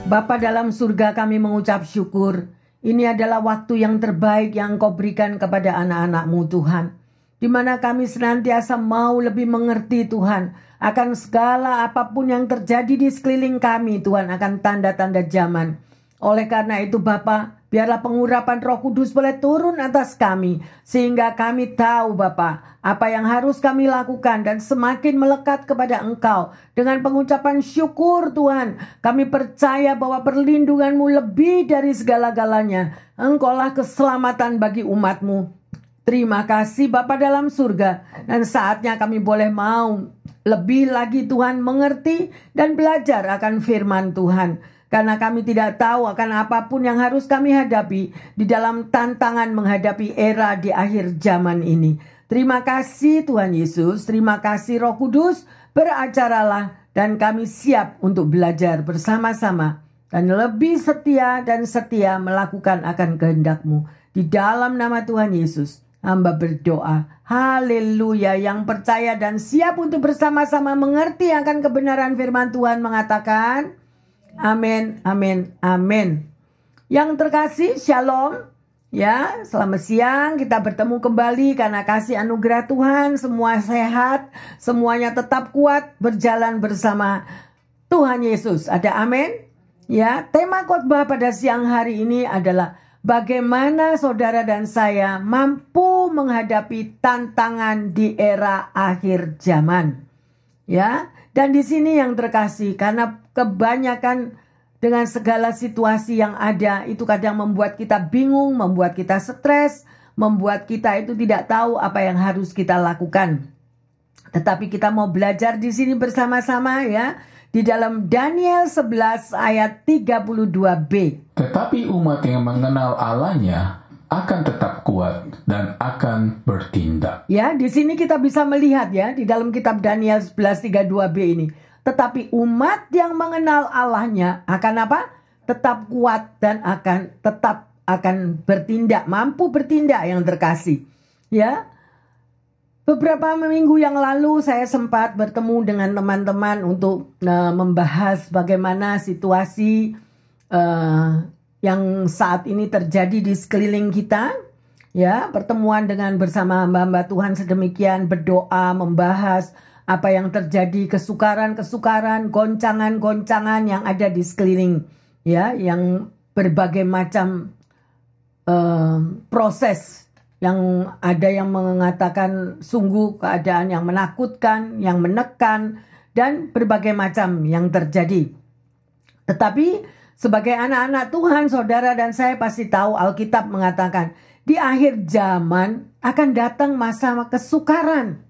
Bapa dalam surga, kami mengucap syukur. Ini adalah waktu yang terbaik yang Engkau berikan kepada anak-anak-Mu Tuhan. Di mana kami senantiasa mau lebih mengerti Tuhan akan segala apapun yang terjadi di sekeliling kami Tuhan, akan tanda-tanda zaman. Oleh karena itu Bapa, biarlah pengurapan Roh Kudus boleh turun atas kami, sehingga kami tahu Bapa apa yang harus kami lakukan dan semakin melekat kepada Engkau. Dengan pengucapan syukur Tuhan, kami percaya bahwa perlindungan-Mu lebih dari segala-galanya. Engkaulah keselamatan bagi umat-Mu. Terima kasih Bapa dalam surga, dan saatnya kami boleh mau lebih lagi Tuhan mengerti dan belajar akan firman Tuhan. Karena kami tidak tahu akan apapun yang harus kami hadapi di dalam tantangan menghadapi era di akhir zaman ini. Terima kasih Tuhan Yesus, terima kasih Roh Kudus, beracaralah dan kami siap untuk belajar bersama-sama dan lebih setia dan setia melakukan akan kehendak-Mu. Di dalam nama Tuhan Yesus, hamba berdoa, haleluya. Yang percaya dan siap untuk bersama-sama mengerti akan kebenaran firman Tuhan mengatakan, amin, amin, amin. Yang terkasih, shalom. Ya, selamat siang, kita bertemu kembali karena kasih anugerah Tuhan, semua sehat, semuanya tetap kuat, berjalan bersama Tuhan Yesus. Ada amin? Ya, tema khotbah pada siang hari ini adalah bagaimana saudara dan saya mampu menghadapi tantangan di era akhir zaman. Ya, dan di sini yang terkasih, karena kebanyakan dengan segala situasi yang ada itu kadang membuat kita bingung, membuat kita stres, membuat kita itu tidak tahu apa yang harus kita lakukan. Tetapi kita mau belajar di sini bersama-sama ya, di dalam Daniel 11 ayat 32b. Tetapi umat yang mengenal Allahnya akan tetap kuat dan akan bertindak. Ya, di sini kita bisa melihat ya, di dalam kitab Daniel 11 32b ini. Tetapi umat yang mengenal Allahnya akan apa? Tetap kuat dan akan bertindak, mampu bertindak yang terkasih. Ya. Beberapa minggu yang lalu saya sempat bertemu dengan teman-teman untuk membahas bagaimana situasi yang saat ini terjadi di sekeliling kita. Ya, pertemuan dengan bersama hamba-hamba Tuhan sedemikian, berdoa, membahas apa yang terjadi, kesukaran-kesukaran, goncangan-goncangan yang ada di sekeliling, ya, yang berbagai macam proses, yang ada yang mengatakan sungguh keadaan yang menakutkan, yang menekan, dan berbagai macam yang terjadi. Tetapi sebagai anak-anak Tuhan, saudara dan saya pasti tahu Alkitab mengatakan di akhir zaman akan datang masa kesukaran.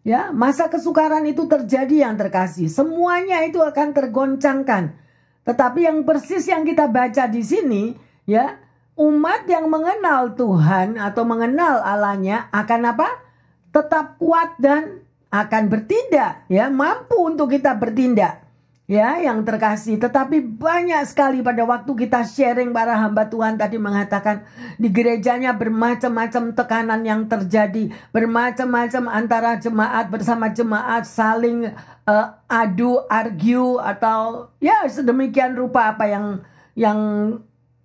Ya, masa kesukaran itu terjadi yang terkasih. Semuanya itu akan tergoncangkan. Tetapi yang persis yang kita baca di sini, ya, umat yang mengenal Tuhan atau mengenal Allahnya akan apa? Tetap kuat dan akan bertindak, ya, mampu untuk kita bertindak. Ya, yang terkasih. Tetapi banyak sekali pada waktu kita sharing para hamba Tuhan tadi mengatakan di gerejanya bermacam-macam tekanan yang terjadi, bermacam-macam antara jemaat bersama jemaat saling argue atau ya sedemikian rupa apa yang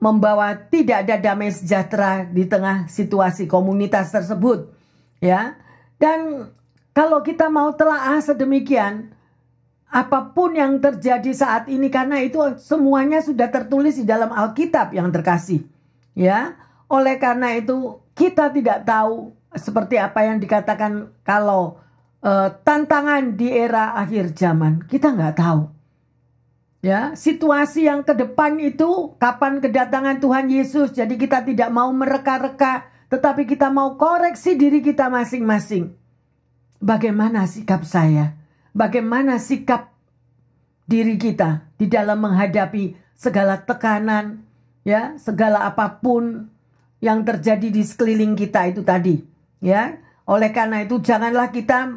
membawa tidak ada damai sejahtera di tengah situasi komunitas tersebut. Ya. Dan kalau kita mau telaah sedemikian, apapun yang terjadi saat ini, karena itu semuanya sudah tertulis di dalam Alkitab yang terkasih. Ya, oleh karena itu kita tidak tahu seperti apa yang dikatakan kalau tantangan di era akhir zaman, kita nggak tahu. Ya, situasi yang ke depan itu kapan kedatangan Tuhan Yesus. Jadi kita tidak mau mereka-reka, tetapi kita mau koreksi diri kita masing-masing. Bagaimana sikap saya? Bagaimana sikap diri kita di dalam menghadapi segala tekanan, ya, segala apapun yang terjadi di sekeliling kita itu tadi, ya. Oleh karena itu janganlah kita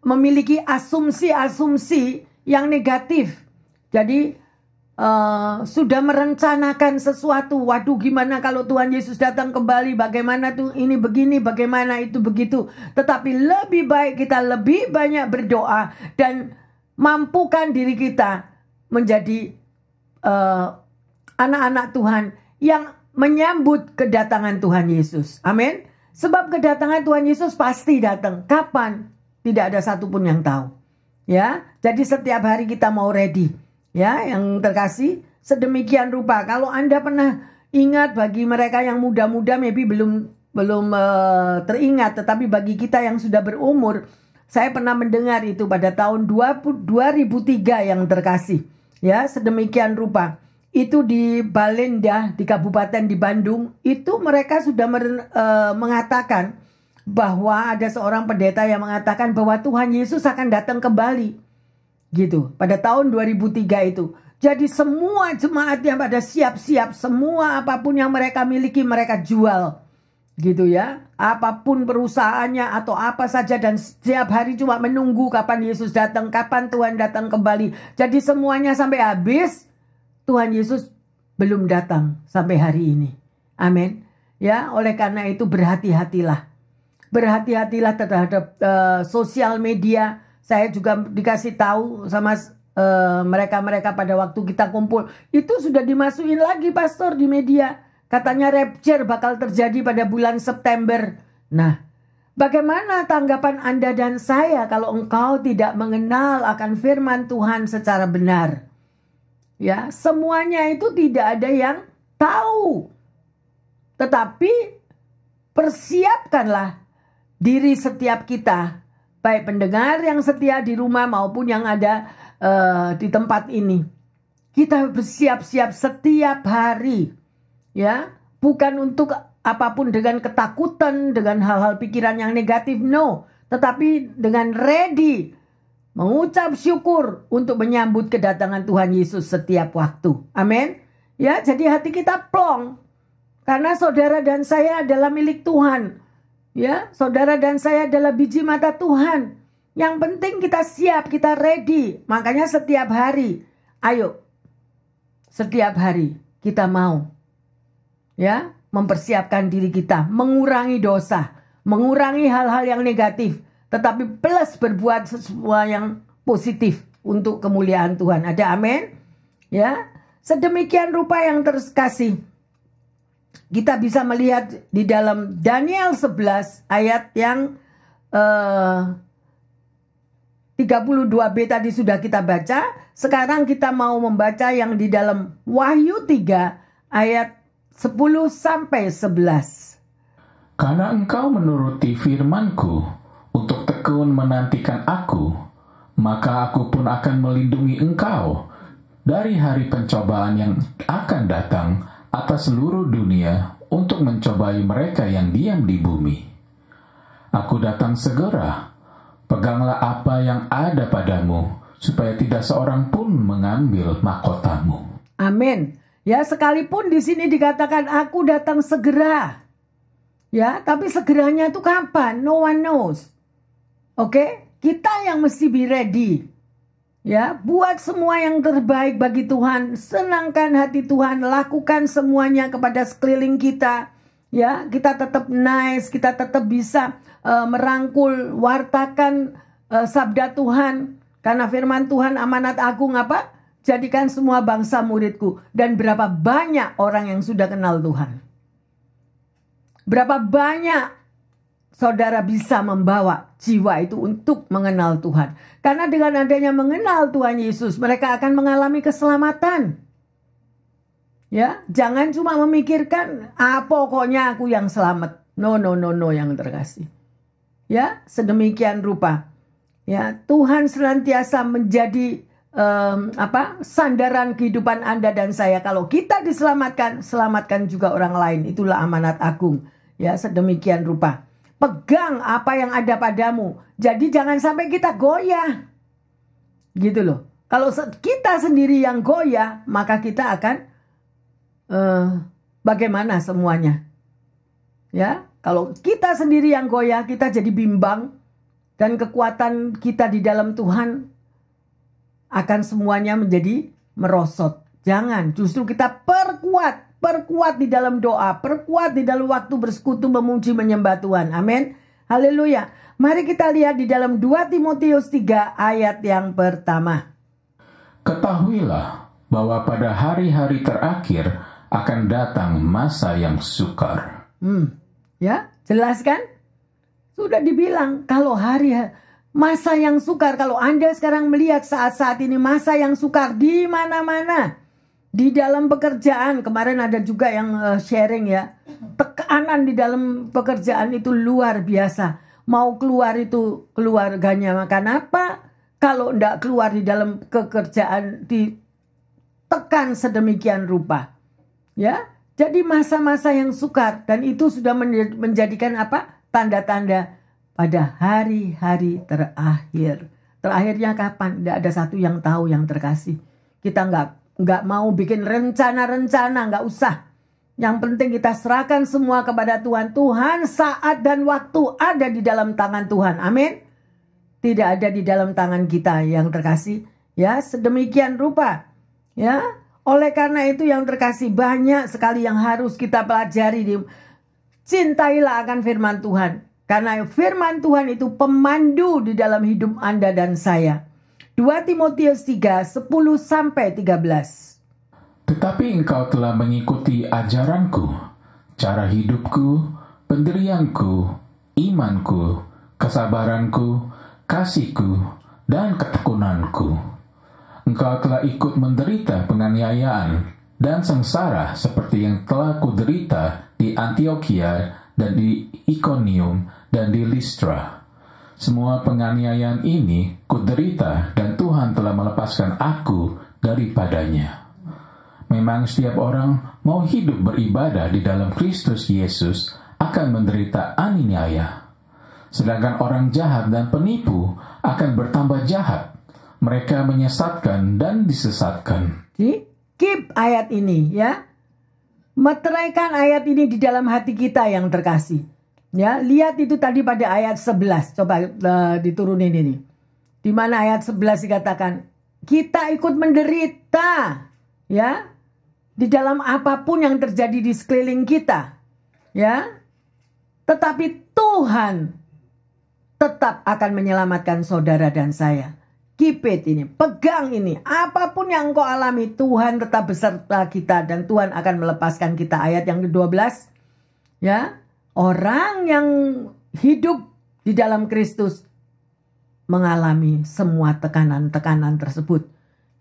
memiliki asumsi-asumsi yang negatif. Jadi sudah merencanakan sesuatu, waduh gimana kalau Tuhan Yesus datang kembali, bagaimana tuh ini begini, bagaimana itu begitu. Tetapi lebih baik kita lebih banyak berdoa dan mampukan diri kita menjadi anak-anak Tuhan yang menyambut kedatangan Tuhan Yesus. Amin. Sebab kedatangan Tuhan Yesus pasti datang. Kapan? Tidak ada satupun yang tahu. Ya, jadi setiap hari kita mau ready. Ya, yang terkasih, sedemikian rupa. Kalau Anda pernah ingat, bagi mereka yang muda-muda maybe belum teringat, tetapi bagi kita yang sudah berumur, saya pernah mendengar itu pada tahun 2003 yang terkasih. Ya, sedemikian rupa. Itu di Balenda, di Kabupaten di Bandung, itu mereka sudah mengatakan bahwa ada seorang pendeta yang mengatakan bahwa Tuhan Yesus akan datang kembali. Gitu, pada tahun 2003 itu. Jadi semua jemaat yang pada siap-siap, semua apapun yang mereka miliki mereka jual. Gitu ya, apapun perusahaannya atau apa saja, dan setiap hari cuma menunggu kapan Yesus datang, kapan Tuhan datang kembali. Jadi semuanya sampai habis, Tuhan Yesus belum datang sampai hari ini. Amin. Ya, oleh karena itu berhati-hatilah. Berhati-hatilah terhadap sosial media. Saya juga dikasih tahu sama mereka-mereka pada waktu kita kumpul. Itu sudah dimasukin lagi pastor di media. Katanya rapture bakal terjadi pada bulan September. Nah, bagaimana tanggapan Anda dan saya kalau engkau tidak mengenal akan firman Tuhan secara benar? Ya, semuanya itu tidak ada yang tahu. Tetapi persiapkanlah diri setiap kita, baik pendengar yang setia di rumah maupun yang ada di tempat ini. Kita bersiap-siap setiap hari, ya, bukan untuk apapun dengan ketakutan, dengan hal-hal pikiran yang negatif, no, tetapi dengan ready, mengucap syukur untuk menyambut kedatangan Tuhan Yesus setiap waktu. Amin. Ya, jadi hati kita plong, karena saudara dan saya adalah milik Tuhan. Ya, saudara dan saya adalah biji mata Tuhan. Yang penting kita siap, kita ready. Makanya setiap hari, ayo, setiap hari kita mau, ya, mempersiapkan diri kita, mengurangi dosa, mengurangi hal-hal yang negatif, tetapi plus berbuat sesuatu yang positif untuk kemuliaan Tuhan. Ada amin? Ya, sedemikian rupa yang terkasih. Kita bisa melihat di dalam Daniel 11 ayat yang 32b tadi sudah kita baca. Sekarang kita mau membaca yang di dalam Wahyu 3 ayat 10 sampai 11. Karena engkau menuruti firman-Ku untuk tekun menantikan Aku, maka Aku pun akan melindungi engkau dari hari pencobaan yang akan datang atas seluruh dunia untuk mencobai mereka yang diam di bumi. Aku datang segera. Peganglah apa yang ada padamu, supaya tidak seorang pun mengambil mahkotamu. Amin. Ya, sekalipun di sini dikatakan aku datang segera. Ya, tapi segeranya itu kapan? No one knows. Oke, kita yang mesti be ready. Ya, buat semua yang terbaik bagi Tuhan, senangkan hati Tuhan, lakukan semuanya kepada sekeliling kita. Ya, kita tetap nice, kita tetap bisa merangkul, wartakan sabda Tuhan. Karena firman Tuhan amanat agung apa? Jadikan semua bangsa muridku. Dan berapa banyak orang yang sudah kenal Tuhan. Berapa banyak saudara bisa membawa jiwa itu untuk mengenal Tuhan. Karena dengan adanya mengenal Tuhan Yesus, mereka akan mengalami keselamatan. Ya, jangan cuma memikirkan, pokoknya aku yang selamat. No, yang terkasih. Ya, sedemikian rupa. Ya, Tuhan senantiasa menjadi sandaran kehidupan Anda dan saya. Kalau kita diselamatkan, selamatkan juga orang lain. Itulah amanat agung. Ya, sedemikian rupa. Pegang apa yang ada padamu. Jadi jangan sampai kita goyah. Gitu loh. Kalau kita sendiri yang goyah, maka kita akan bagaimana semuanya. Ya, kalau kita sendiri yang goyah, kita jadi bimbang. Dan kekuatan kita di dalam Tuhan akan semuanya menjadi merosot. Jangan, justru kita perkuat di dalam doa, perkuat di dalam waktu bersekutu memuji menyembah Tuhan. Amin. Haleluya. Mari kita lihat di dalam 2 Timotius 3 ayat yang pertama. Ketahuilah bahwa pada hari-hari terakhir akan datang masa yang sukar. Ya, jelas kan? Sudah dibilang kalau masa yang sukar, kalau Anda sekarang melihat saat-saat ini masa yang sukar di mana-mana. Di dalam pekerjaan, kemarin ada juga yang sharing ya. Tekanan di dalam pekerjaan itu luar biasa. Mau keluar itu keluarganya makan apa? Kalau tidak keluar di dalam pekerjaan ditekan sedemikian rupa. Ya, jadi masa-masa yang sukar dan itu sudah menjadikan apa? Tanda-tanda pada hari-hari terakhir. Terakhirnya kapan? Tidak ada satu yang tahu yang terkasih. Kita nggak mau bikin rencana-rencana, nggak usah. Yang penting kita serahkan semua kepada Tuhan. Tuhan, saat dan waktu ada di dalam tangan Tuhan. Amin. Tidak ada di dalam tangan kita yang terkasih. Ya, sedemikian rupa. Ya, oleh karena itu yang terkasih banyak sekali yang harus kita pelajari. Cintailah akan firman Tuhan. Karena firman Tuhan itu pemandu di dalam hidup Anda dan saya. 2 Timotius 3, 10-13. Tetapi engkau telah mengikuti ajaranku, cara hidupku, pendirianku, imanku, kesabaranku, kasihku, dan ketekunanku. Engkau telah ikut menderita penganiayaan dan sengsara seperti yang telah kuderita di Antiokhia dan di Ikonium dan di Listra. Semua penganiayaan ini kuderita dan Tuhan telah melepaskan aku daripadanya. Memang setiap orang mau hidup beribadah di dalam Kristus Yesus akan menderita aniaya. Sedangkan orang jahat dan penipu akan bertambah jahat. Mereka menyesatkan dan disesatkan. Keep ayat ini ya. Meteraikan ayat ini di dalam hati kita yang terkasih. Ya, lihat itu tadi pada ayat 11. Coba diturunin ini. Di mana ayat 11 dikatakan, kita ikut menderita. Ya. Di dalam apapun yang terjadi di sekeliling kita. Ya. Tetapi Tuhan tetap akan menyelamatkan saudara dan saya. Keep it ini, pegang ini. Apapun yang engkau alami, Tuhan tetap beserta kita dan Tuhan akan melepaskan kita. Ayat yang ke-12. Ya. Orang yang hidup di dalam Kristus mengalami semua tekanan-tekanan tersebut.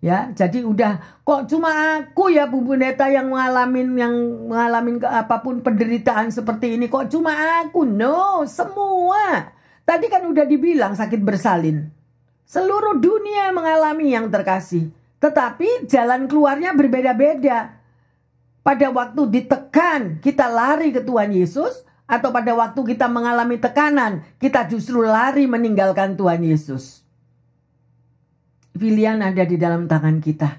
Ya, jadi udah kok cuma aku ya Bu Pendeta yang mengalami apapun penderitaan seperti ini, kok cuma aku? No, semua. Tadi kan udah dibilang sakit bersalin. Seluruh dunia mengalami yang terkasih. Tetapi jalan keluarnya berbeda-beda. Pada waktu ditekan, kita lari ke Tuhan Yesus. Atau pada waktu kita mengalami tekanan, kita justru lari meninggalkan Tuhan Yesus. Pilihan ada di dalam tangan kita.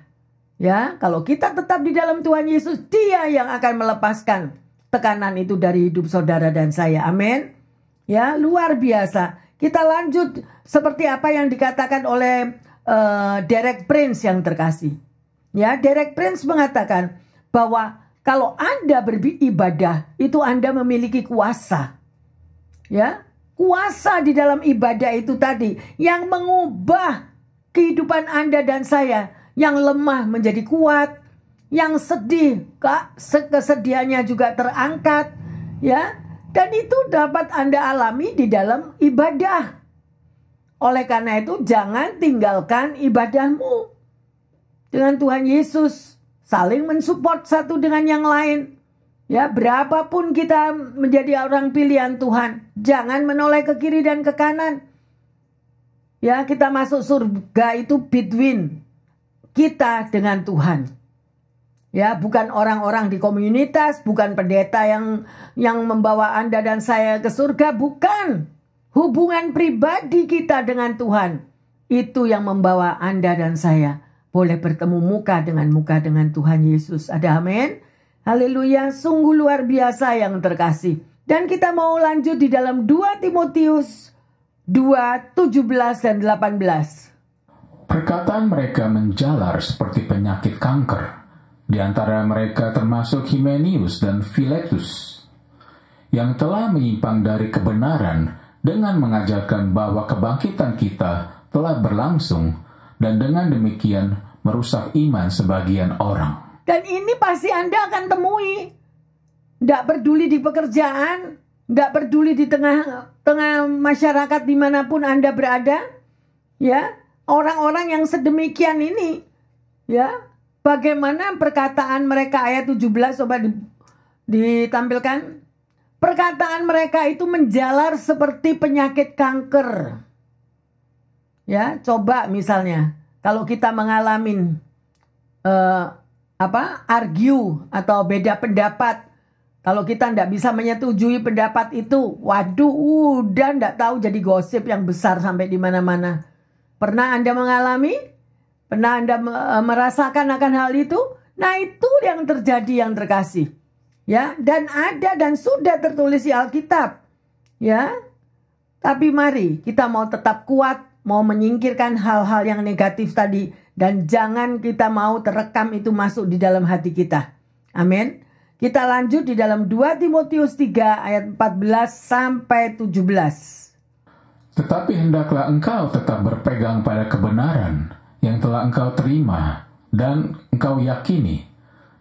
Ya, kalau kita tetap di dalam Tuhan Yesus, Dia yang akan melepaskan tekanan itu dari hidup saudara dan saya. Amin. Ya, luar biasa. Kita lanjut seperti apa yang dikatakan oleh Derek Prince yang terkasih. Ya, Derek Prince mengatakan bahwa kalau Anda beribadah, itu Anda memiliki kuasa. Ya, kuasa di dalam ibadah itu tadi yang mengubah kehidupan Anda dan saya, yang lemah menjadi kuat, yang sedih, kesedihannya juga terangkat, ya. Dan itu dapat Anda alami di dalam ibadah. Oleh karena itu, jangan tinggalkan ibadahmu dengan Tuhan Yesus. Saling mensupport satu dengan yang lain. Ya, berapapun kita menjadi orang pilihan Tuhan, jangan menoleh ke kiri dan ke kanan. Ya, kita masuk surga itu between kita dengan Tuhan. Ya, bukan orang-orang di komunitas, bukan pendeta yang membawa Anda dan saya ke surga, bukan. Hubungan pribadi kita dengan Tuhan itu yang membawa Anda dan saya boleh bertemu muka dengan Tuhan Yesus. Ada amin? Haleluya, sungguh luar biasa yang terkasih. Dan kita mau lanjut di dalam 2 Timotius 2, 17 dan 18. Perkataan mereka menjalar seperti penyakit kanker. Di antara mereka termasuk Himenius dan Filetus, yang telah menyimpang dari kebenaran dengan mengajarkan bahwa kebangkitan kita telah berlangsung, dan dengan demikian merusak iman sebagian orang. Dan ini pasti Anda akan temui. Tidak peduli di pekerjaan, tidak peduli di tengah masyarakat dimanapun Anda berada. Ya, orang-orang yang sedemikian ini, ya, bagaimana perkataan mereka ayat 17 coba ditampilkan. Perkataan mereka itu menjalar seperti penyakit kanker. Ya, coba misalnya kalau kita mengalami argue atau beda pendapat, kalau kita tidak bisa menyetujui pendapat itu, waduh, udah tidak tahu jadi gosip yang besar sampai di mana-mana. Pernah Anda mengalami? Pernah Anda merasakan akan hal itu? Nah, itu yang terjadi yang terkasih. Ya, dan ada dan sudah tertulis di Alkitab. Ya. Tapi mari kita mau tetap kuat, mau menyingkirkan hal-hal yang negatif tadi, dan jangan kita mau terekam itu masuk di dalam hati kita. Amin. Kita lanjut di dalam 2 Timotius 3 ayat 14 sampai 17. Tetapi hendaklah engkau tetap berpegang pada kebenaran yang telah engkau terima dan engkau yakini,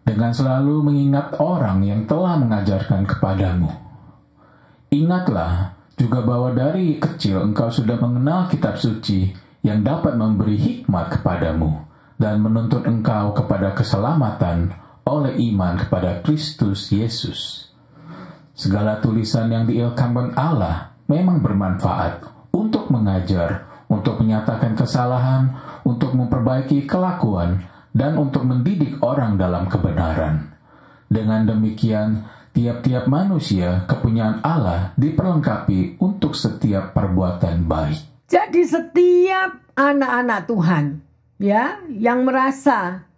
dengan selalu mengingat orang yang telah mengajarkan kepadamu. Ingatlah juga bahwa dari kecil engkau sudah mengenal kitab suci yang dapat memberi hikmat kepadamu dan menuntun engkau kepada keselamatan oleh iman kepada Kristus Yesus. Segala tulisan yang diilhamkan Allah memang bermanfaat untuk mengajar, untuk menyatakan kesalahan, untuk memperbaiki kelakuan, dan untuk mendidik orang dalam kebenaran. Dengan demikian, tiap-tiap manusia kepunyaan Allah diperlengkapi untuk setiap perbuatan baik. Jadi setiap anak-anak Tuhan, ya, yang merasa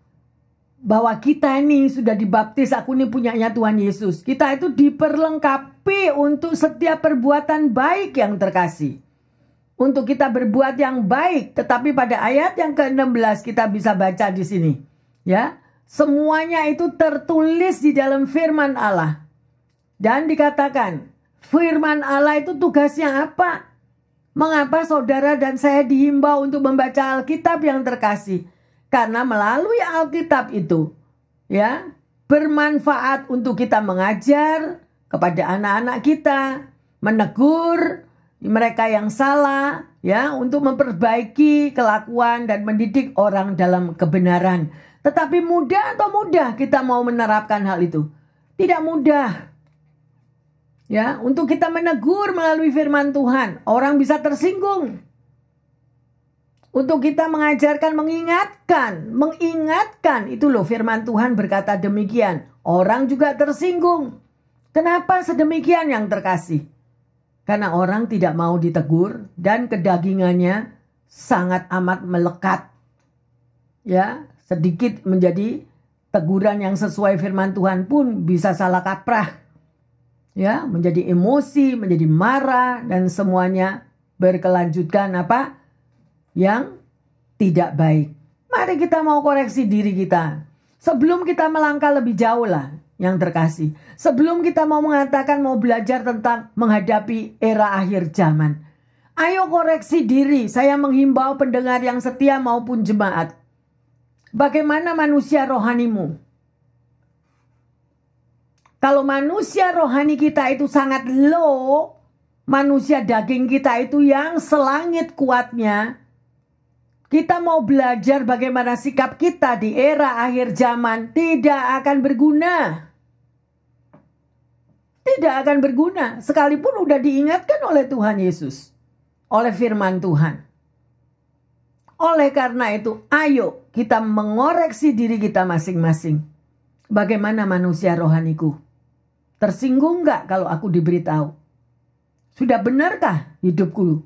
bahwa kita ini sudah dibaptis, aku ini punyanya Tuhan Yesus. Kita itu diperlengkapi untuk setiap perbuatan baik yang terkasih. Untuk kita berbuat yang baik. Tetapi pada ayat yang ke-16 kita bisa baca di sini. Ya, semuanya itu tertulis di dalam firman Allah. Dan dikatakan, firman Allah itu tugasnya apa? Mengapa saudara dan saya dihimbau untuk membaca Alkitab yang terkasih? Karena melalui Alkitab itu, ya, bermanfaat untuk kita mengajar kepada anak-anak kita, menegur mereka yang salah, ya, untuk memperbaiki kelakuan dan mendidik orang dalam kebenaran. Tetapi mudah atau mudah kita mau menerapkan hal itu? Tidak mudah. Ya, untuk kita menegur melalui firman Tuhan, orang bisa tersinggung. Untuk kita mengajarkan, mengingatkan, itu loh firman Tuhan berkata demikian. Orang juga tersinggung. Kenapa sedemikian yang terkasih? Karena orang tidak mau ditegur dan kedagingannya sangat amat melekat. Ya, sedikit menjadi teguran yang sesuai firman Tuhan pun bisa salah kaprah. Ya, menjadi emosi, menjadi marah, dan semuanya berkelanjutkan apa? Yang tidak baik. Mari kita mau koreksi diri kita. Sebelum kita melangkah lebih jauh lah yang terkasih. Sebelum kita mau mengatakan mau belajar tentang menghadapi era akhir zaman. Ayo koreksi diri. Saya menghimbau pendengar yang setia maupun jemaat. Bagaimana manusia rohanimu? Kalau manusia rohani kita itu sangat low, manusia daging kita itu yang selangit kuatnya, kita mau belajar bagaimana sikap kita di era akhir zaman tidak akan berguna. Tidak akan berguna. Sekalipun udah diingatkan oleh Tuhan Yesus. Oleh firman Tuhan. Oleh karena itu, ayo kita mengoreksi diri kita masing-masing. Bagaimana manusia rohaniku? Tersinggung gak kalau aku diberitahu? Sudah benarkah hidupku?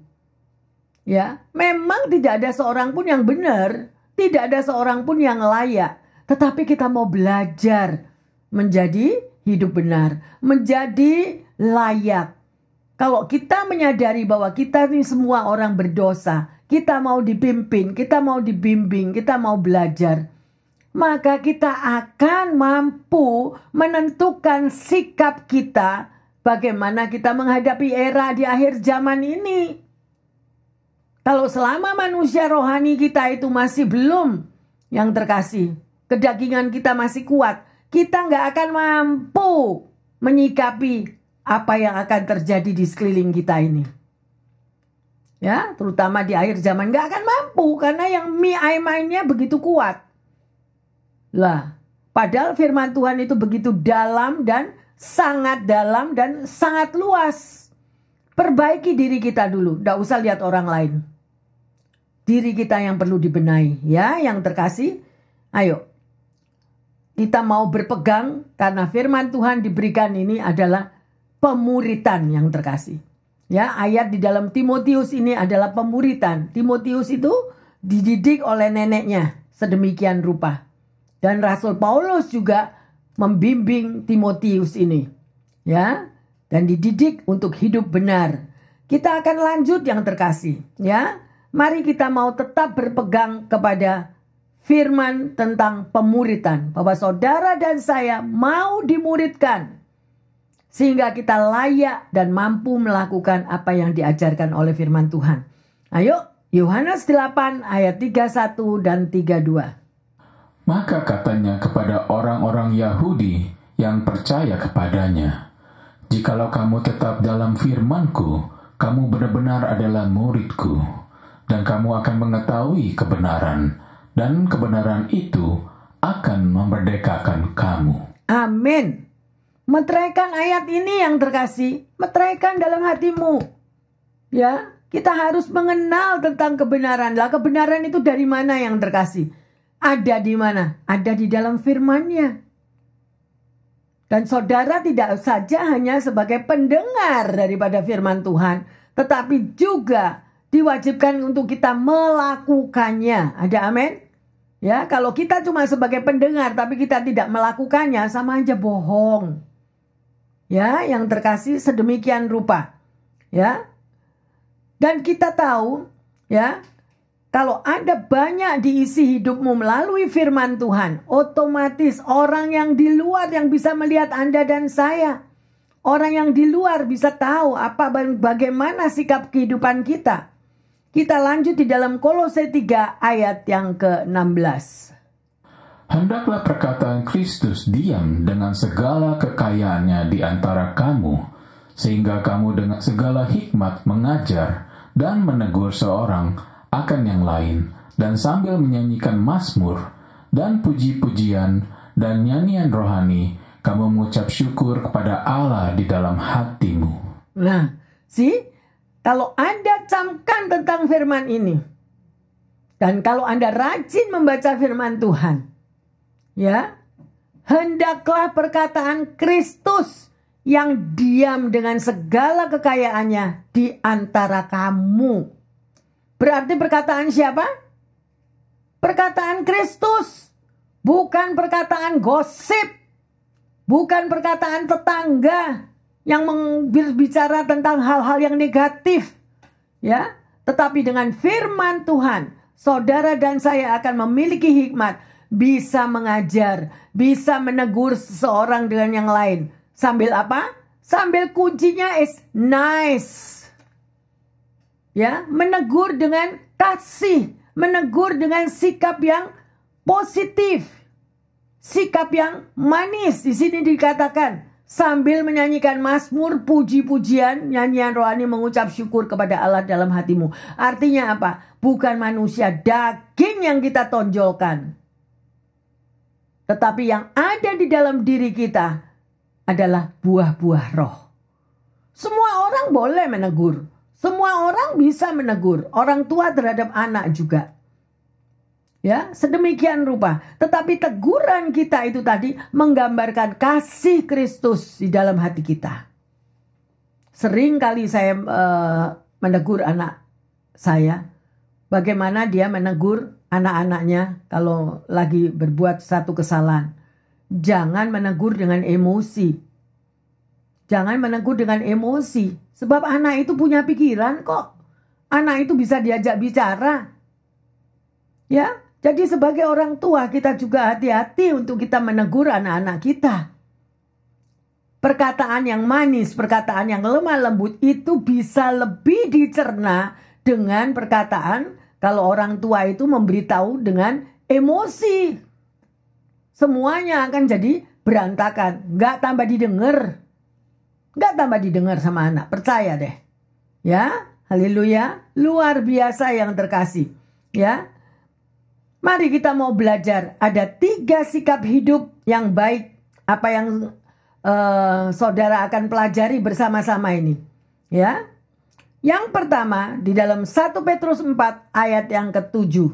Ya, memang tidak ada seorang pun yang benar, tidak ada seorang pun yang layak. Tetapi kita mau belajar menjadi hidup benar, menjadi layak. Kalau kita menyadari bahwa kita ini semua orang berdosa, kita mau dipimpin, kita mau dibimbing, kita mau belajar, maka kita akan mampu menentukan sikap kita bagaimana kita menghadapi era di akhir zaman ini. Kalau selama manusia rohani kita itu masih belum yang terkasih, kedagingan kita masih kuat, kita nggak akan mampu menyikapi apa yang akan terjadi di sekeliling kita ini. Ya, terutama di akhir zaman nggak akan mampu karena yang mainnya begitu kuat. Lah, padahal firman Tuhan itu begitu dalam dan sangat luas. Perbaiki diri kita dulu, nggak usah lihat orang lain. Diri kita yang perlu dibenahi, ya, yang terkasih. Ayo, kita mau berpegang karena firman Tuhan diberikan ini adalah pemuritan yang terkasih. Ya, ayat di dalam Timotius ini adalah pemuritan. Timotius itu dididik oleh neneknya sedemikian rupa. Dan Rasul Paulus juga membimbing Timotius ini. Ya, dan dididik untuk hidup benar. Kita akan lanjut yang terkasih, ya. Mari kita mau tetap berpegang kepada firman tentang pemuritan. Bahwa saudara dan saya mau dimuridkan. Sehingga kita layak dan mampu melakukan apa yang diajarkan oleh firman Tuhan. Ayo, Yohanes 8 ayat 31 dan 32. Maka katanya kepada orang-orang Yahudi yang percaya kepadanya, "Jikalau kamu tetap dalam firman-Ku, kamu benar-benar adalah murid-Ku. Dan kamu akan mengetahui kebenaran, dan kebenaran itu akan memerdekakan kamu." Amin. Meteraikan ayat ini yang terkasih, meteraikan dalam hatimu. Ya, kita harus mengenal tentang kebenaran. Lah, kebenaran itu dari mana yang terkasih? Ada di mana? Ada di dalam firman-Nya. Dan saudara tidak saja hanya sebagai pendengar daripada firman Tuhan, tetapi juga diwajibkan untuk kita melakukannya. Ada amin? Ya, kalau kita cuma sebagai pendengar tapi kita tidak melakukannya, sama aja bohong. Ya, yang terkasih sedemikian rupa. Ya. Dan kita tahu, ya, kalau Anda banyak diisi hidupmu melalui firman Tuhan, otomatis orang yang di luar yang bisa melihat Anda dan saya, orang yang di luar bisa tahu bagaimana sikap kehidupan kita. Kita lanjut di dalam Kolose 3 ayat yang ke-16. Hendaklah perkataan Kristus diam dengan segala kekayaannya di antara kamu, sehingga kamu dengan segala hikmat mengajar dan menegur seorang akan yang lain, dan sambil menyanyikan mazmur dan puji-pujian dan nyanyian rohani, kamu mengucap syukur kepada Allah di dalam hatimu. Nah, kalau Anda camkan tentang firman ini, dan kalau Anda rajin membaca firman Tuhan, ya, hendaklah perkataan Kristus yang diam dengan segala kekayaannya di antara kamu. Berarti perkataan siapa? Perkataan Kristus. Bukan perkataan gosip. Bukan perkataan tetangga yang berbicara tentang hal-hal yang negatif. Ya, tetapi dengan firman Tuhan, saudara dan saya akan memiliki hikmat, bisa mengajar, bisa menegur seseorang dengan yang lain. Sambil apa? Sambil kuncinya is nice. Ya, menegur dengan kasih, menegur dengan sikap yang positif, sikap yang manis. Di sini dikatakan sambil menyanyikan mazmur, puji-pujian, nyanyian rohani, mengucap syukur kepada Allah dalam hatimu. Artinya apa? Bukan manusia daging yang kita tonjolkan, tetapi yang ada di dalam diri kita adalah buah-buah roh. Semua orang boleh menegur. Semua orang bisa menegur. Orang tua terhadap anak juga. Ya, sedemikian rupa. Tetapi teguran kita itu tadi menggambarkan kasih Kristus di dalam hati kita. Sering kali saya menegur anak saya. Bagaimana dia menegur anak-anaknya kalau lagi berbuat satu kesalahan. Jangan menegur dengan emosi. Jangan menegur dengan emosi. Sebab anak itu punya pikiran kok. Anak itu bisa diajak bicara. Ya, jadi sebagai orang tua kita juga hati-hati untuk kita menegur anak-anak kita. Perkataan yang manis, perkataan yang lemah lembut itu bisa lebih dicerna dengan perkataan kalau orang tua itu memberitahu dengan emosi. Semuanya akan jadi berantakan. Nggak tambah didengar. Nggak tambah didengar sama anak. Percaya deh. Ya, haleluya. Luar biasa yang terkasih. Ya, mari kita mau belajar. Ada 3 sikap hidup yang baik. Apa yang saudara akan pelajari bersama-sama ini. Ya. Yang pertama di dalam 1 Petrus 4 ayat yang ke-7.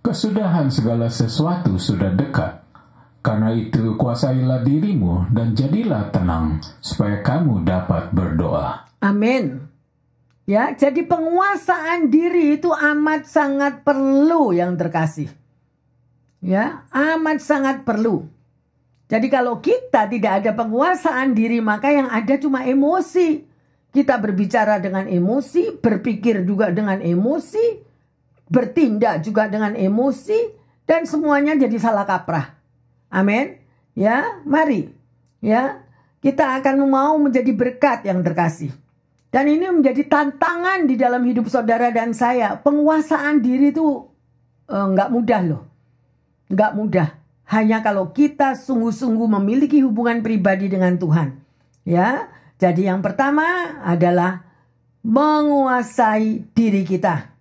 Kesudahan segala sesuatu sudah dekat. Karena itu kuasailah dirimu dan jadilah tenang supaya kamu dapat berdoa. Amin. Ya, jadi penguasaan diri itu amat sangat perlu yang terkasih. Ya, amat sangat perlu. Jadi kalau kita tidak ada penguasaan diri, maka yang ada cuma emosi. Kita berbicara dengan emosi, berpikir juga dengan emosi, bertindak juga dengan emosi, dan semuanya jadi salah kaprah. Amin. Ya, mari. Ya, kita akan mau menjadi berkat yang terkasih. Dan ini menjadi tantangan di dalam hidup saudara dan saya. Penguasaan diri itu nggak mudah loh. Nggak mudah. Hanya kalau kita sungguh-sungguh memiliki hubungan pribadi dengan Tuhan. Ya, jadi yang pertama adalah menguasai diri kita.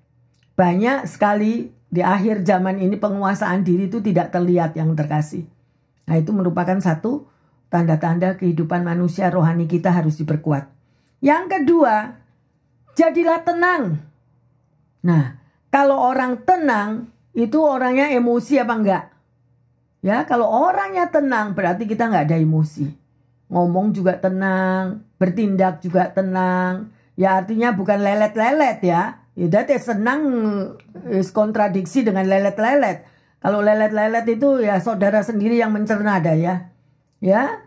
Banyak sekali di akhir zaman ini penguasaan diri itu tidak terlihat yang terkasih. Nah, itu merupakan satu tanda-tanda kehidupan manusia rohani kita harus diperkuat. Yang kedua, jadilah tenang. Nah, kalau orang tenang, itu orangnya emosi apa enggak? Ya, kalau orangnya tenang berarti kita enggak ada emosi. Ngomong juga tenang, bertindak juga tenang. Ya artinya bukan lelet-lelet ya. Ya senang kontradiksi dengan lelet-lelet. Kalau lelet-lelet itu ya saudara sendiri yang mencerna ada ya. Ya.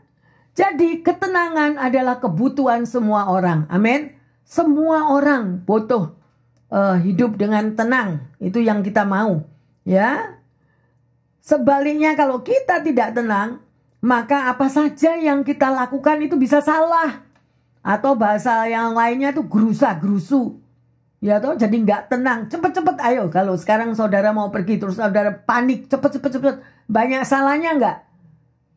Jadi ketenangan adalah kebutuhan semua orang. Amin. Semua orang butuh hidup dengan tenang. Itu yang kita mau. Ya. Sebaliknya kalau kita tidak tenang, maka apa saja yang kita lakukan itu bisa salah. Atau bahasa yang lainnya itu gerusa-gerusu. Ya toh, jadi nggak tenang. Cepet-cepet ayo. Kalau sekarang saudara mau pergi terus saudara panik. Cepet-cepet. Banyak salahnya nggak?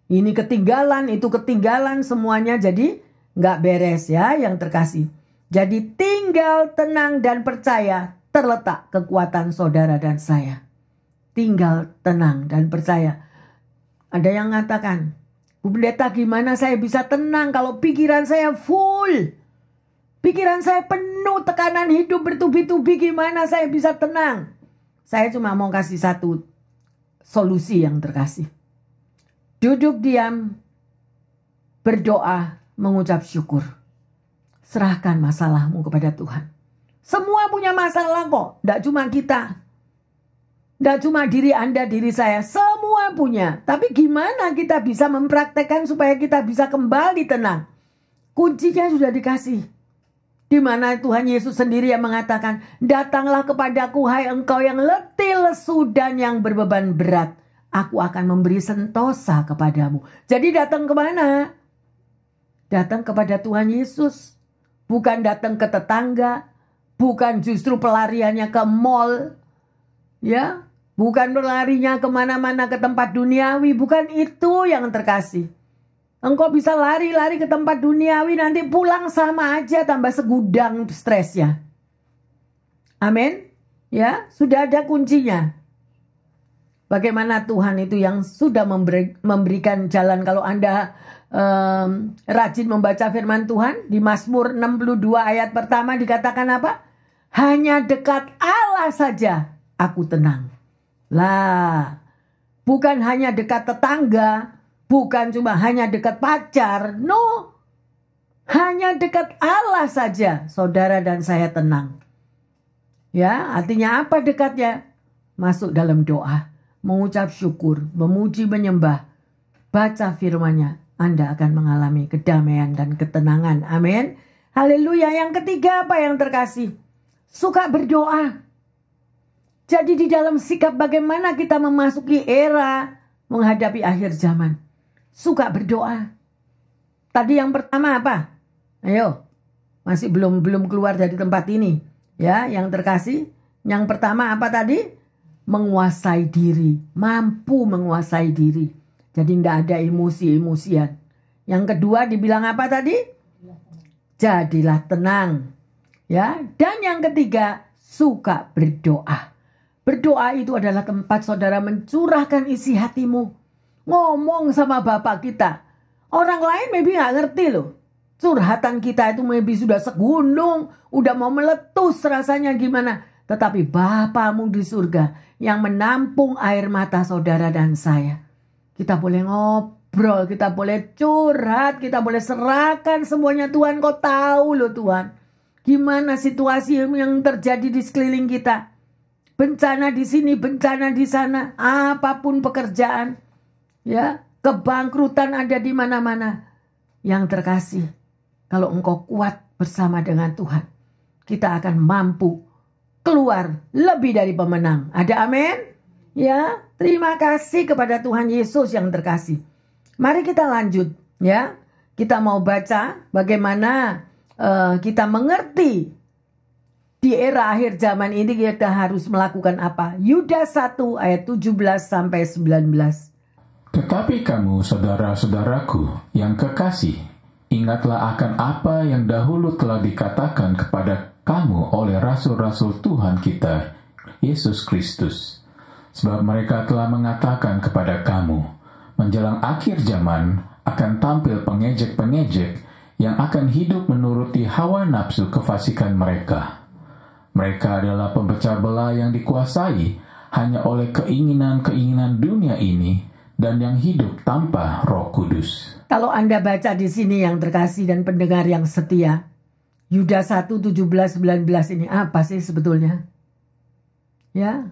Ini ketinggalan, itu ketinggalan. Semuanya jadi nggak beres ya yang terkasih. Jadi tinggal tenang dan percaya terletak kekuatan saudara dan saya. Tinggal tenang dan percaya. Ada yang mengatakan, Bu Pendeta gimana saya bisa tenang kalau pikiran saya full? Pikiran saya penuh tekanan hidup bertubi-tubi, gimana saya bisa tenang? Saya cuma mau kasih satu solusi yang terkasih. Duduk diam, berdoa, mengucap syukur. Serahkan masalahmu kepada Tuhan. Semua punya masalah kok, tidak cuma kita. Tidak cuma diri Anda, diri saya, semua punya. Tapi gimana kita bisa mempraktekkan supaya kita bisa kembali tenang? Kuncinya sudah dikasih. Di mana Tuhan Yesus sendiri yang mengatakan, datanglah kepadaku hai engkau yang letih, lesu dan yang berbeban berat. Aku akan memberi sentosa kepadamu. Jadi datang kemana? Datang kepada Tuhan Yesus. Bukan datang ke tetangga. Bukan justru pelariannya ke mall. Ya, bukan berlarinya kemana-mana ke tempat duniawi. Bukan itu yang terkasih. Engkau bisa lari-lari ke tempat duniawi, nanti pulang sama aja tambah segudang stresnya. Amin. Ya, sudah ada kuncinya. Bagaimana Tuhan itu yang sudah memberikan jalan. Kalau Anda rajin membaca firman Tuhan, di Mazmur 62 ayat pertama dikatakan apa? Hanya dekat Allah saja aku tenang. Lah, bukan hanya dekat tetangga, bukan cuma hanya dekat pacar, no. Hanya dekat Allah saja saudara dan saya tenang. Ya, artinya apa dekatnya? Masuk dalam doa, mengucap syukur, memuji, menyembah, baca firman-Nya, Anda akan mengalami kedamaian dan ketenangan. Amin. Haleluya. Yang ketiga apa yang terkasih? Suka berdoa. Jadi di dalam sikap bagaimana kita memasuki era menghadapi akhir zaman. Suka berdoa. Tadi yang pertama apa? Ayo. Masih belum keluar dari tempat ini. Ya, yang terkasih. Yang pertama apa tadi? menguasai diri, mampu menguasai diri. Jadi tidak ada emosi-emosian. Yang kedua dibilang apa tadi? Jadilah tenang. Ya, dan yang ketiga, suka berdoa. Berdoa itu adalah tempat saudara mencurahkan isi hatimu. Ngomong sama Bapak kita. Orang lain maybe nggak ngerti loh. Curhatan kita itu maybe sudah segunung, udah mau meletus rasanya gimana. Tetapi Bapamu di surga yang menampung air mata saudara dan saya. Kita boleh ngobrol, kita boleh curhat, kita boleh serahkan semuanya. Tuhan, kau tahu loh Tuhan. Gimana situasi yang terjadi di sekeliling kita. Bencana di sini, bencana di sana, apapun pekerjaan. Ya, kebangkrutan ada di mana-mana. Yang terkasih, kalau engkau kuat bersama dengan Tuhan, kita akan mampu keluar lebih dari pemenang. Ada amin? Ya, terima kasih kepada Tuhan Yesus yang terkasih. Mari kita lanjut, ya. Kita mau baca bagaimana kita mengerti di era akhir zaman ini kita harus melakukan apa. Yudas 1 ayat 17 sampai 19. Tetapi kamu, saudara-saudaraku yang kekasih, ingatlah akan apa yang dahulu telah dikatakan kepada kamu oleh rasul-rasul Tuhan kita, Yesus Kristus. Sebab mereka telah mengatakan kepada kamu, menjelang akhir zaman akan tampil pengejek-pengejek yang akan hidup menuruti hawa nafsu kefasikan mereka. Mereka adalah pemecah belah yang dikuasai hanya oleh keinginan-keinginan dunia ini dan yang hidup tanpa Roh Kudus. Kalau Anda baca di sini yang terkasih dan pendengar yang setia, Yudas 1, 17, 19 ini apa sih sebetulnya? Ya,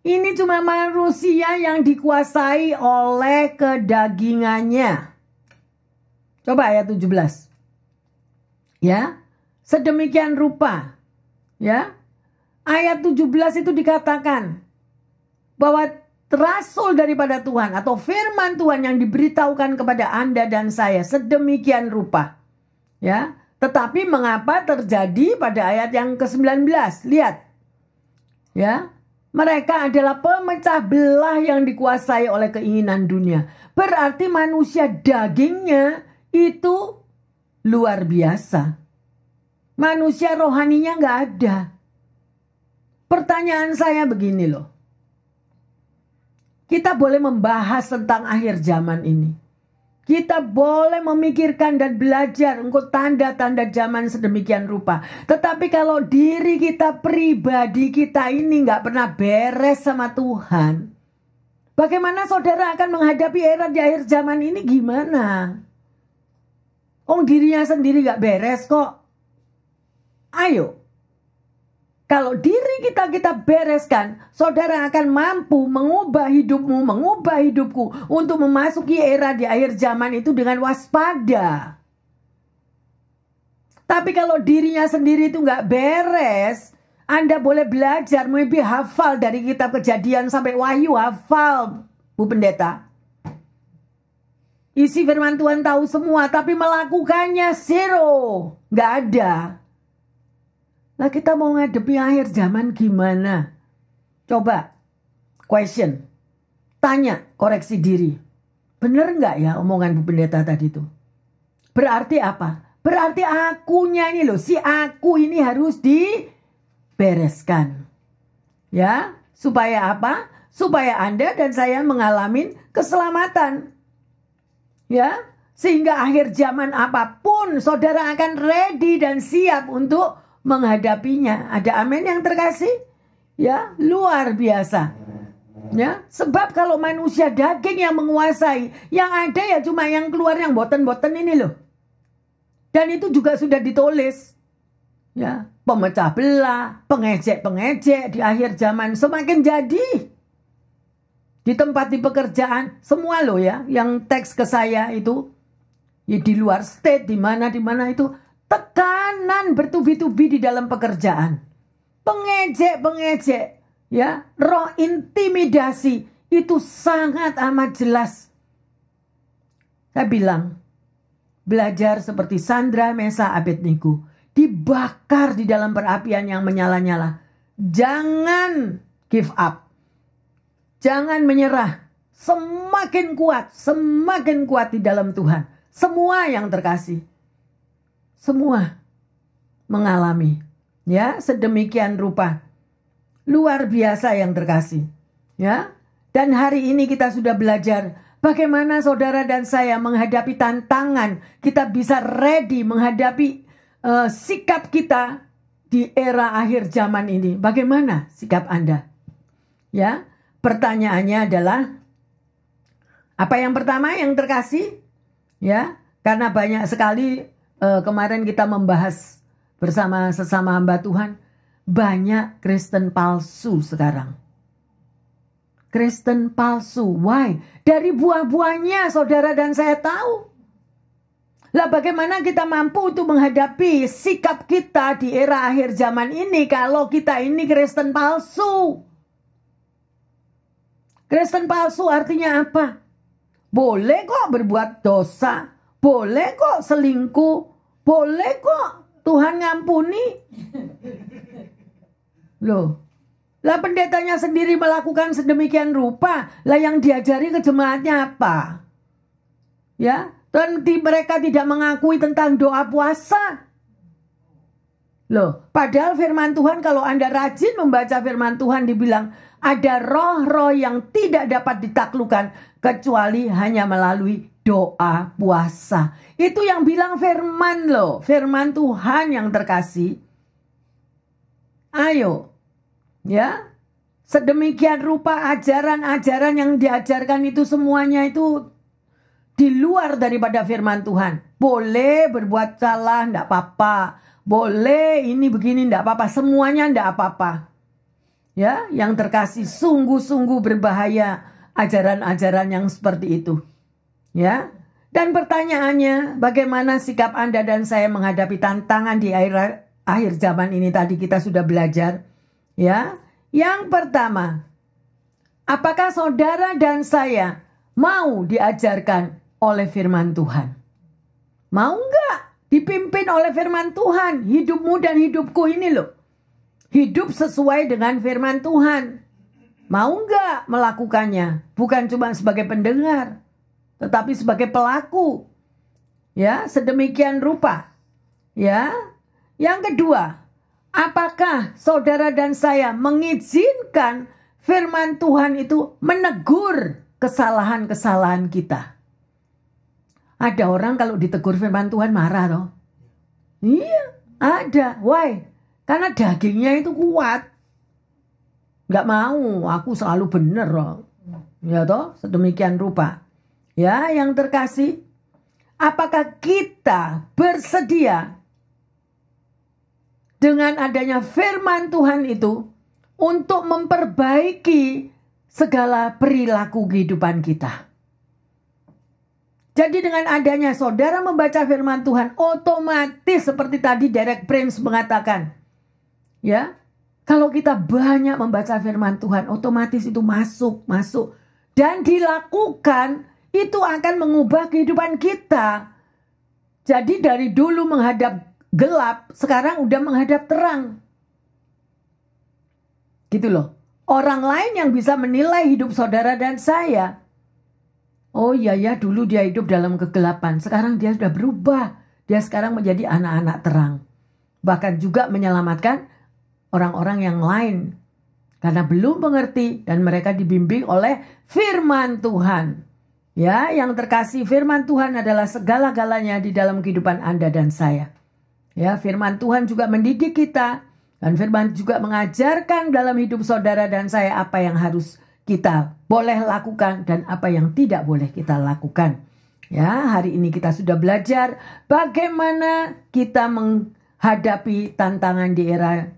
ini cuma manusia yang dikuasai oleh kedagingannya. Coba ayat 17. Ya, sedemikian rupa. Ya, ayat 17 itu dikatakan bahwa rasul daripada Tuhan atau firman Tuhan yang diberitahukan kepada Anda dan saya sedemikian rupa. Ya, tetapi mengapa terjadi pada ayat yang ke-19? Lihat. Ya, mereka adalah pemecah belah yang dikuasai oleh keinginan dunia. Berarti manusia dagingnya itu luar biasa. Manusia rohaninya nggak ada. Pertanyaan saya begini loh. Kita boleh membahas tentang akhir zaman ini. Kita boleh memikirkan dan belajar untuk tanda-tanda zaman sedemikian rupa. Tetapi kalau diri kita pribadi kita ini nggak pernah beres sama Tuhan. Bagaimana saudara akan menghadapi era di akhir zaman ini gimana? Dirinya sendiri nggak beres kok. Ayo. Kalau diri kita bereskan, saudara akan mampu mengubah hidupmu, mengubah hidupku untuk memasuki era di akhir zaman itu dengan waspada. Tapi kalau dirinya sendiri itu nggak beres, Anda boleh belajar, maybe hafal dari kitab Kejadian sampai Wahyu, hafal, Bu Pendeta. Isi firman Tuhan tahu semua, tapi melakukannya zero, nggak ada. Nah, kita mau ngadepi akhir zaman gimana? Coba, question. Tanya, koreksi diri. Bener nggak ya omongan Bu Pendeta tadi itu? Berarti apa? Berarti akunya ini loh, si aku ini harus dibereskan. Ya, supaya apa? Supaya Anda dan saya mengalami keselamatan. Ya, sehingga akhir zaman apapun, saudara akan ready dan siap untuk menghadapinya. Ada amin yang terkasih? Ya, luar biasa. Ya, sebab kalau manusia daging yang menguasai, yang ada ya cuma yang keluar yang boten-boten ini loh. Dan itu juga sudah ditulis. Ya, pemecah belah, pengejek-pengejek di akhir zaman semakin jadi. Di tempat di pekerjaan, semua loh ya, yang teks ke saya itu, ya di luar state, di mana itu, tekanan bertubi-tubi di dalam pekerjaan. Pengejek-pengejek. Ya, roh intimidasi itu sangat amat jelas. Saya bilang, belajar seperti Sandra, Mesa, Abednego. Dibakar di dalam perapian yang menyala-nyala. Jangan give up. Jangan menyerah. Semakin kuat di dalam Tuhan. Semua yang terkasih. Semua mengalami. Ya, sedemikian rupa. Luar biasa yang terkasih. Ya. Dan hari ini kita sudah belajar bagaimana saudara dan saya menghadapi tantangan. Kita bisa ready menghadapi sikap kita di era akhir zaman ini. Bagaimana sikap Anda? Ya, pertanyaannya adalah apa yang pertama yang terkasih? Ya, karena banyak sekali kemarin kita membahas bersama sesama hamba Tuhan, banyak Kristen palsu sekarang. Kristen palsu. Why? Dari buah-buahnya saudara dan saya tahu. Lah bagaimana kita mampu untuk menghadapi sikap kita di era akhir zaman ini kalau kita ini Kristen palsu? Kristen palsu artinya apa? Boleh kok berbuat dosa. Boleh kok selingkuh. Boleh kok Tuhan ngampuni. Loh. Lah pendetanya sendiri melakukan sedemikian rupa. Lah yang diajari ke jemaatnya apa? Ya, dan mereka tidak mengakui tentang doa puasa. Loh, padahal firman Tuhan kalau Anda rajin membaca firman Tuhan dibilang ada roh-roh yang tidak dapat ditaklukkan kecuali hanya melalui doa puasa. Itu yang bilang firman loh, firman Tuhan yang terkasih. Ayo. Ya, sedemikian rupa ajaran-ajaran yang diajarkan itu semuanya itu di luar daripada firman Tuhan. Boleh berbuat salah, enggak apa-apa. Boleh ini begini, enggak apa-apa. Semuanya enggak apa-apa. Ya, yang terkasih sungguh-sungguh berbahaya ajaran-ajaran yang seperti itu. Ya, dan pertanyaannya bagaimana sikap Anda dan saya menghadapi tantangan di akhir zaman ini tadi kita sudah belajar. Ya, yang pertama, apakah saudara dan saya mau diajarkan oleh firman Tuhan? Mau enggak dipimpin oleh firman Tuhan? Hidupmu dan hidupku ini loh. Hidup sesuai dengan firman Tuhan. Mau enggak melakukannya? Bukan cuma sebagai pendengar, tetapi sebagai pelaku. Ya, sedemikian rupa. Ya, yang kedua, apakah saudara dan saya mengizinkan firman Tuhan itu menegur kesalahan-kesalahan kita? Ada orang kalau ditegur firman Tuhan marah toh? Iya, ada. Why? Karena dagingnya itu kuat. Gak mau, aku selalu benar loh. Ya toh, sedemikian rupa. Ya, yang terkasih, apakah kita bersedia dengan adanya firman Tuhan itu untuk memperbaiki segala perilaku kehidupan kita? Jadi dengan adanya saudara membaca firman Tuhan, otomatis seperti tadi Derek Prince mengatakan, ya, kalau kita banyak membaca firman Tuhan, otomatis itu masuk dan dilakukan, itu akan mengubah kehidupan kita. Jadi dari dulu menghadap gelap, sekarang udah menghadap terang. Gitu loh. Orang lain yang bisa menilai hidup saudara dan saya. Oh iya ya, dulu dia hidup dalam kegelapan. Sekarang dia sudah berubah. Dia sekarang menjadi anak-anak terang. Bahkan juga menyelamatkan orang-orang yang lain. Karena belum mengerti dan mereka dibimbing oleh firman Tuhan. Ya, yang terkasih, firman Tuhan adalah segala-galanya di dalam kehidupan Anda dan saya. Ya, firman Tuhan juga mendidik kita. Dan firman juga mengajarkan dalam hidup saudara dan saya apa yang harus kita boleh lakukan dan apa yang tidak boleh kita lakukan. Ya, hari ini kita sudah belajar bagaimana kita menghadapi tantangan di era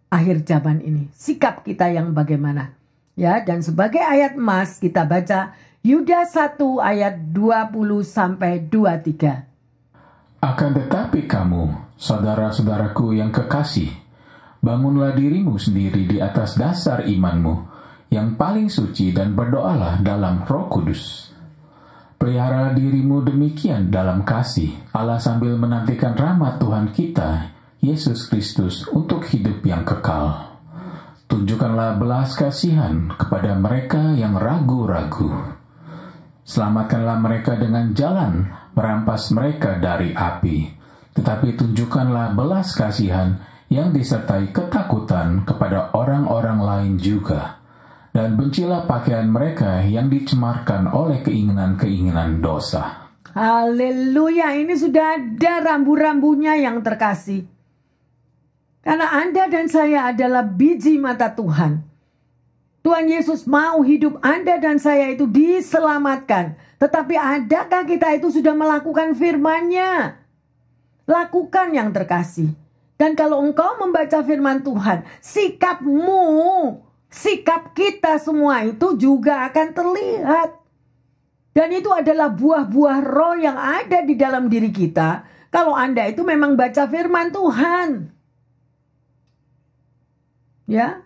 akhir zaman ini. Sikap kita yang bagaimana. Ya, dan sebagai ayat emas kita baca Yudas 1 ayat 20-23. Akan tetapi kamu, saudara-saudaraku yang kekasih, bangunlah dirimu sendiri di atas dasar imanmu yang paling suci dan berdoalah dalam Roh Kudus. Pelihara dirimu demikian dalam kasih Allah sambil menantikan rahmat Tuhan kita, Yesus Kristus, untuk hidup yang kekal. Tunjukkanlah belas kasihan kepada mereka yang ragu-ragu. Selamatkanlah mereka dengan jalan, merampas mereka dari api. Tetapi tunjukkanlah belas kasihan yang disertai ketakutan kepada orang-orang lain juga. Dan bencilah pakaian mereka yang dicemarkan oleh keinginan-keinginan dosa. Haleluya, ini sudah ada rambu-rambunya yang terkasih. Karena Anda dan saya adalah biji mata Tuhan. Tuhan Yesus mau hidup Anda dan saya itu diselamatkan. Tetapi adakah kita itu sudah melakukan firman-Nya? Lakukan yang terkasih. Dan kalau engkau membaca firman Tuhan, sikapmu, sikap kita semua itu juga akan terlihat. Dan itu adalah buah-buah roh yang ada di dalam diri kita. Kalau Anda itu memang baca firman Tuhan. Ya,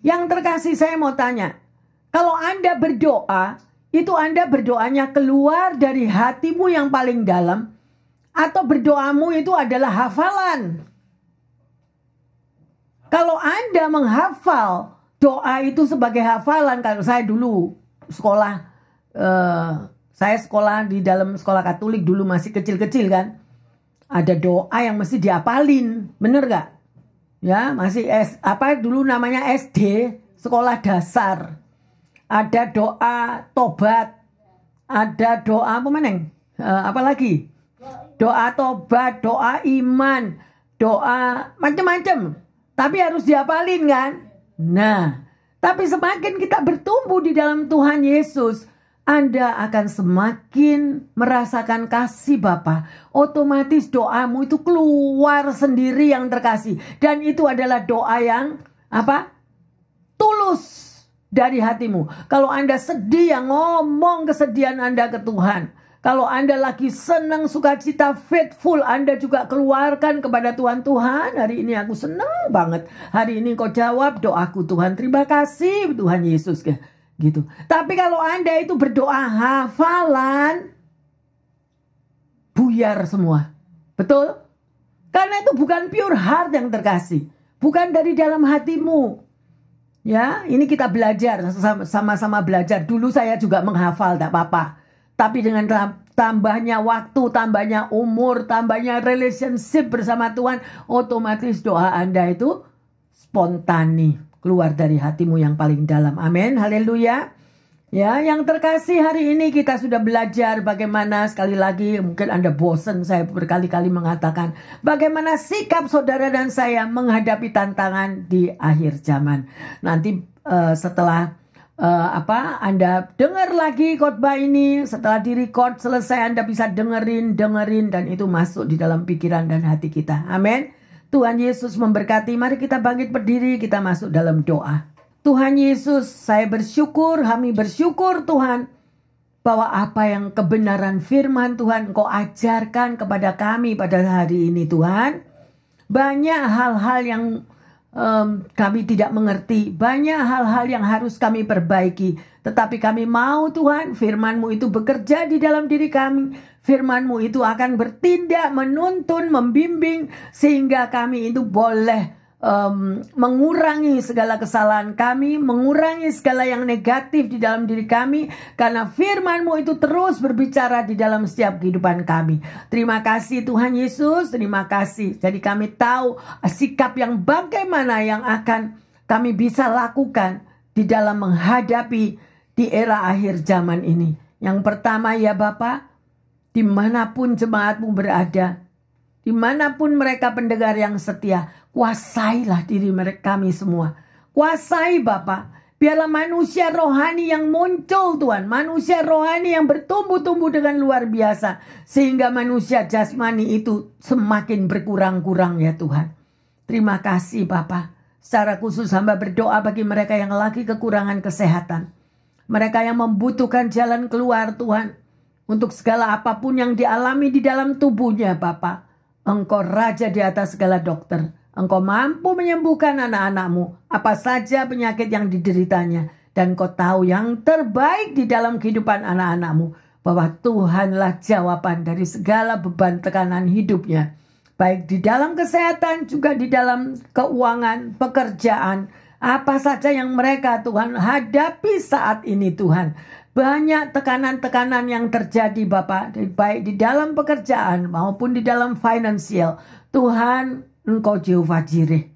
yang terkasih saya mau tanya. Kalau Anda berdoa, itu Anda berdoanya keluar dari hatimu yang paling dalam. Atau berdoamu itu adalah hafalan. Kalau Anda menghafal doa itu sebagai hafalan. Kalau saya dulu sekolah. Saya sekolah di dalam sekolah Katolik dulu masih kecil-kecil kan. Ada doa yang mesti dihafalin, bener gak? Ya masih dulu namanya SD, sekolah dasar. Ada doa tobat, ada doa apa meneng? Apa lagi? Doa tobat, doa iman, doa macam-macam. Tapi harus dihafalin kan? Nah, tapi semakin kita bertumbuh di dalam Tuhan Yesus, Anda akan semakin merasakan kasih Bapa. Otomatis doamu itu keluar sendiri yang terkasih. Dan itu adalah doa yang tulus dari hatimu. Kalau Anda sedih, ya ngomong kesedihan Anda ke Tuhan. Kalau Anda lagi senang, sukacita, faithful, Anda juga keluarkan kepada Tuhan. Tuhan, hari ini aku senang banget. Hari ini kau jawab doaku Tuhan. Terima kasih Tuhan Yesus. Gitu. Tapi kalau Anda itu berdoa hafalan, buyar semua. Betul? Karena itu bukan pure heart yang terkasih. Bukan dari dalam hatimu. Ya, ini kita belajar, sama-sama belajar. Dulu saya juga menghafal, tak apa-apa. Tapi dengan tambahnya waktu, tambahnya umur, tambahnya relationship bersama Tuhan, otomatis doa Anda itu spontani. Keluar dari hatimu yang paling dalam. Amin. Haleluya. Ya, yang terkasih, hari ini kita sudah belajar bagaimana, sekali lagi mungkin Anda bosan saya berkali-kali mengatakan, bagaimana sikap saudara dan saya menghadapi tantangan di akhir zaman. Nanti setelah Anda dengar lagi khotbah ini, setelah direcord selesai Anda bisa dengerin dan itu masuk di dalam pikiran dan hati kita. Amin. Tuhan Yesus memberkati. Mari kita bangkit berdiri, kita masuk dalam doa. Tuhan Yesus, saya bersyukur, kami bersyukur Tuhan, bahwa apa yang kebenaran firman Tuhan Engkau ajarkan kepada kami pada hari ini Tuhan. Banyak hal-hal yang kami tidak mengerti. Banyak hal-hal yang harus kami perbaiki. Tetapi kami mau Tuhan, firman-Mu itu bekerja di dalam diri kami. Firman-Mu itu akan bertindak, menuntun, membimbing. Sehingga kami itu boleh mengurangi segala kesalahan kami. Mengurangi segala yang negatif di dalam diri kami. Karena firman-Mu itu terus berbicara di dalam setiap kehidupan kami. Terima kasih Tuhan Yesus. Terima kasih. Jadi kami tahu sikap yang bagaimana yang akan kami bisa lakukan di dalam menghadapi di era akhir zaman ini. Yang pertama ya Bapak, dimanapun jemaat-Mu berada, dimanapun mereka pendengar yang setia, kuasailah diri mereka kami semua. Kuasai Bapak. Biarlah manusia rohani yang muncul Tuhan. Manusia rohani yang bertumbuh-tumbuh dengan luar biasa. Sehingga manusia jasmani itu semakin berkurang-kurang ya Tuhan. Terima kasih Bapak. Secara khusus hamba berdoa bagi mereka yang lagi kekurangan kesehatan. Mereka yang membutuhkan jalan keluar Tuhan. Untuk segala apapun yang dialami di dalam tubuhnya Bapa. Engkau raja di atas segala dokter. Engkau mampu menyembuhkan anak-anak-Mu. Apa saja penyakit yang dideritanya. Dan Engkau tahu yang terbaik di dalam kehidupan anak-anak-Mu. Bahwa Tuhanlah jawaban dari segala beban tekanan hidupnya. Baik di dalam kesehatan juga di dalam keuangan, pekerjaan. Apa saja yang mereka Tuhan hadapi saat ini Tuhan. Banyak tekanan-tekanan yang terjadi Bapak, baik di dalam pekerjaan maupun di dalam finansial. Tuhan, Engkau Jehovah Jireh.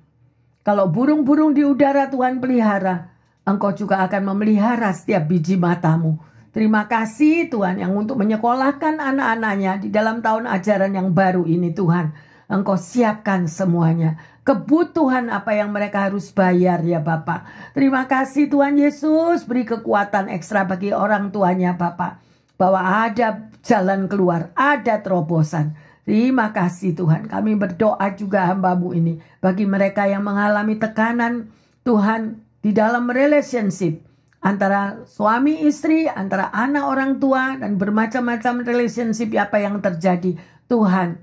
Kalau burung-burung di udara Tuhan pelihara, Engkau juga akan memelihara setiap biji matamu. Terima kasih Tuhan yang untuk menyekolahkan anak-anaknya di dalam tahun ajaran yang baru ini Tuhan. Engkau siapkan semuanya. Kebutuhan apa yang mereka harus bayar ya Bapak. Terima kasih Tuhan Yesus, beri kekuatan ekstra bagi orang tuanya Bapak. Bahwa ada jalan keluar, ada terobosan. Terima kasih Tuhan. Kami berdoa juga hamba-Mu ini. Bagi mereka yang mengalami tekanan Tuhan di dalam relationship. Antara suami istri, antara anak orang tua, dan bermacam-macam relationship apa yang terjadi. Tuhan,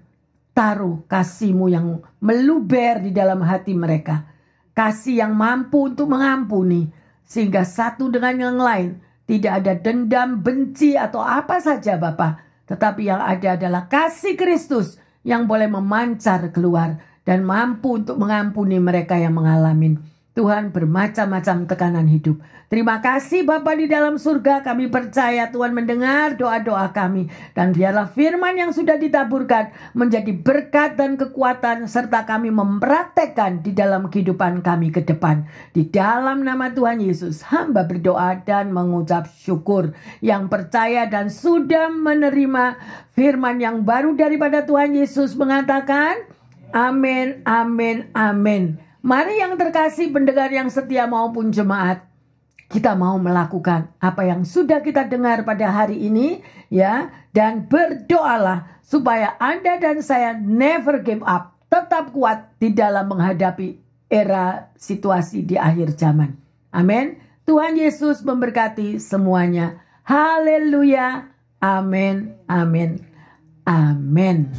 taruh kasih-Mu yang meluber di dalam hati mereka. Kasih yang mampu untuk mengampuni. Sehingga satu dengan yang lain tidak ada dendam, benci atau apa saja Bapa. Tetapi yang ada adalah kasih Kristus yang boleh memancar keluar. Dan mampu untuk mengampuni mereka yang mengalami Tuhan bermacam-macam tekanan hidup. Terima kasih Bapa di dalam surga, kami percaya Tuhan mendengar doa-doa kami. Dan biarlah firman yang sudah ditaburkan menjadi berkat dan kekuatan serta kami mempraktekkan di dalam kehidupan kami ke depan. Di dalam nama Tuhan Yesus, hamba berdoa dan mengucap syukur. Yang percaya dan sudah menerima firman yang baru daripada Tuhan Yesus mengatakan, amin, amin, amin. Mari yang terkasih pendengar yang setia maupun jemaat, kita mau melakukan apa yang sudah kita dengar pada hari ini ya, dan berdoalah supaya Anda dan saya never give up, tetap kuat di dalam menghadapi era situasi di akhir zaman. Amin. Tuhan Yesus memberkati semuanya. Haleluya. Amin. Amin. Amin.